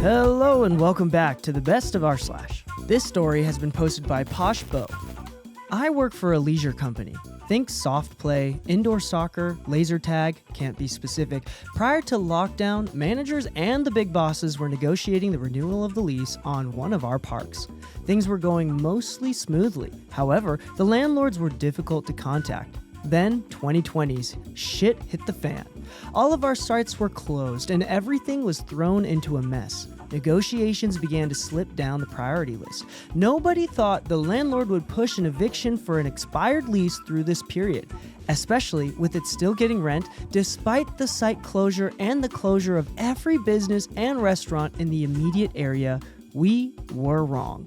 Hello and welcome back to the best of rSlash. This story has been posted by Posh Bo. I work for a leisure company. Think soft play, indoor soccer, laser tag, can't be specific. Prior to lockdown, managers and the big bosses were negotiating the renewal of the lease on one of our parks. Things were going mostly smoothly. However, the landlords were difficult to contact. Then, 2020's shit hit the fan. All of our sites were closed and everything was thrown into a mess. Negotiations began to slip down the priority list. Nobody thought the landlord would push an eviction for an expired lease through this period, especially with it still getting rent despite the site closure and the closure of every business and restaurant in the immediate area. We were wrong.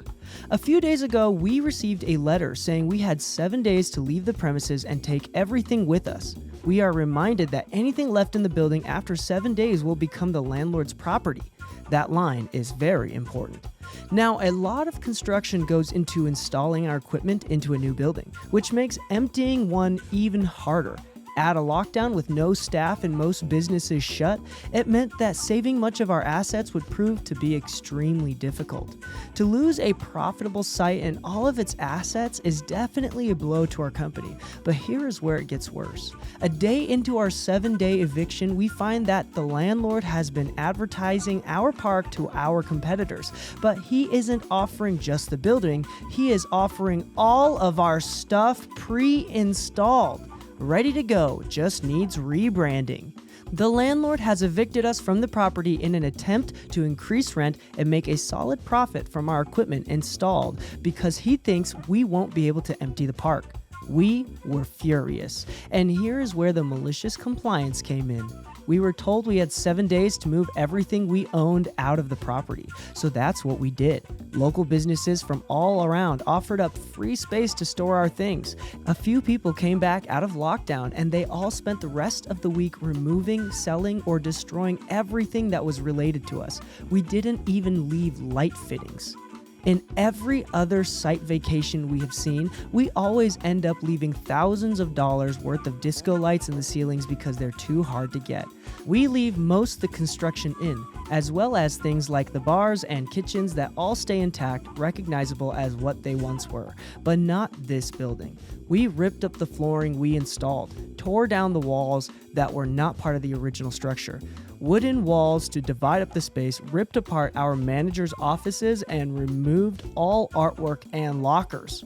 A few days ago, we received a letter saying we had 7 days to leave the premises and take everything with us. We are reminded that anything left in the building after 7 days will become the landlord's property. That line is very important. Now, a lot of construction goes into installing our equipment into a new building, which makes emptying one even harder. Add a lockdown with no staff and most businesses shut, it meant that saving much of our assets would prove to be extremely difficult. To lose a profitable site and all of its assets is definitely a blow to our company, but here is where it gets worse. A day into our 7-day eviction, we find that the landlord has been advertising our park to our competitors, but he isn't offering just the building, he is offering all of our stuff pre-installed. Ready to go, just needs rebranding. The landlord has evicted us from the property in an attempt to increase rent and make a solid profit from our equipment installed because he thinks we won't be able to empty the park. We were furious, and here is where the malicious compliance came in. We were told we had 7 days to move everything we owned out of the property, so that's what we did. Local businesses from all around offered up free space to store our things. A few people came back out of lockdown and they all spent the rest of the week removing, selling, or destroying everything that was related to us. We didn't even leave light fittings. In every other site vacation we have seen, we always end up leaving thousands of dollars worth of disco lights in the ceilings because they're too hard to get. We leave most of the construction in, as well as things like the bars and kitchens that all stay intact, recognizable as what they once were, but not this building. We ripped up the flooring we installed, tore down the walls that were not part of the original structure, wooden walls to divide up the space, ripped apart our manager's offices, and removed all artwork and lockers.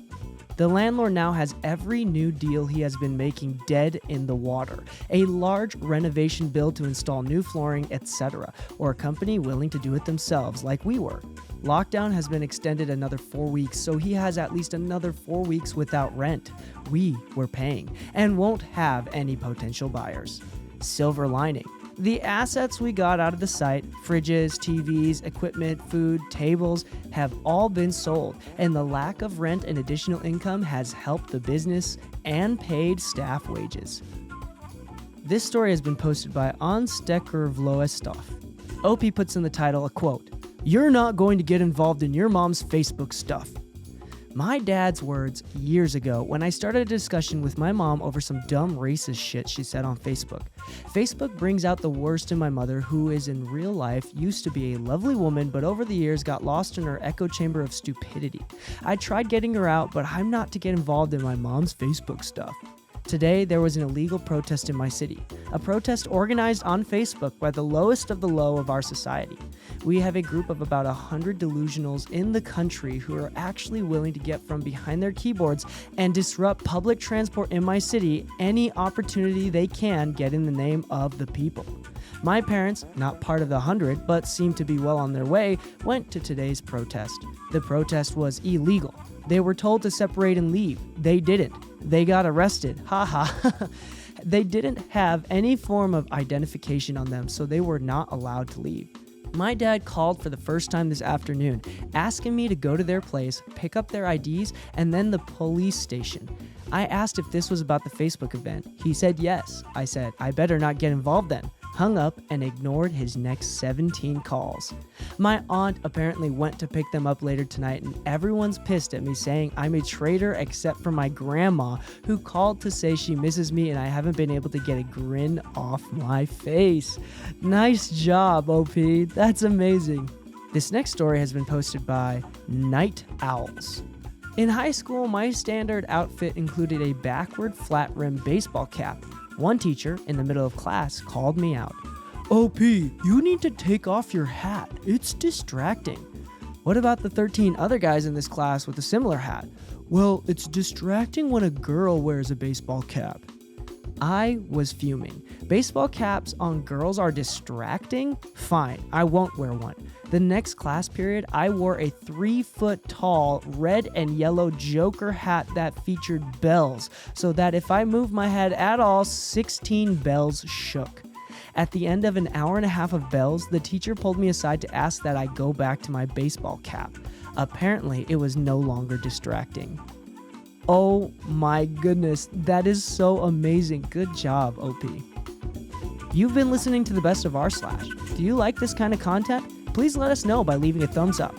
The landlord now has every new deal he has been making dead in the water. A large renovation bill to install new flooring, etc., or a company willing to do it themselves like we were. Lockdown has been extended another 4 weeks, so he has at least another 4 weeks without rent. We were paying and won't have any potential buyers. Silver lining. The assets we got out of the site, fridges, TVs, equipment, food, tables, have all been sold, and the lack of rent and additional income has helped the business and paid staff wages. This story has been posted by Onstekervloestov. OP puts in the title a quote, "You're not going to get involved in your mom's Facebook stuff." My dad's words years ago when I started a discussion with my mom over some dumb racist shit she said on Facebook. Facebook brings out the worst in my mother, who is in real life used to be a lovely woman but over the years got lost in her echo chamber of stupidity. I tried getting her out, but I'm not to get involved in my mom's Facebook stuff. Today, there was an illegal protest in my city, a protest organized on Facebook by the lowest of the low of our society. We have a group of about 100 delusionals in the country who are actually willing to get from behind their keyboards and disrupt public transport in my city any opportunity they can get in the name of the people. My parents, not part of the 100, but seemed to be well on their way, went to today's protest. The protest was illegal. They were told to separate and leave. They didn't. They got arrested. Haha. They didn't have any form of identification on them, so they were not allowed to leave. My dad called for the first time this afternoon, asking me to go to their place, pick up their IDs, and then the police station. I asked if this was about the Facebook event. He said yes. I said, I better not get involved then. Hung up and ignored his next 17 calls. My aunt apparently went to pick them up later tonight, and everyone's pissed at me saying I'm a traitor except for my grandma, who called to say she misses me and I haven't been able to get a grin off my face. Nice job, OP. That's amazing. This next story has been posted by Night Owls. In high school, my standard outfit included a backward flat-rimmed baseball cap. One teacher, in the middle of class, called me out. OP, you need to take off your hat. It's distracting. What about the 13 other guys in this class with a similar hat? Well, it's distracting when a girl wears a baseball cap. I was fuming. Baseball caps on girls are distracting? Fine, I won't wear one. The next class period, I wore a 3-foot-tall red and yellow Joker hat that featured bells, so that if I moved my head at all, 16 bells shook. At the end of an hour and a half of bells, the teacher pulled me aside to ask that I go back to my baseball cap. Apparently, it was no longer distracting. Oh my goodness, that is so amazing. Good job, OP. You've been listening to the best of rSlash. Do you like this kind of content? Please let us know by leaving a thumbs up.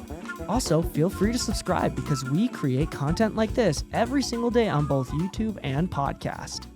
Also, feel free to subscribe because we create content like this every single day on both YouTube and podcast.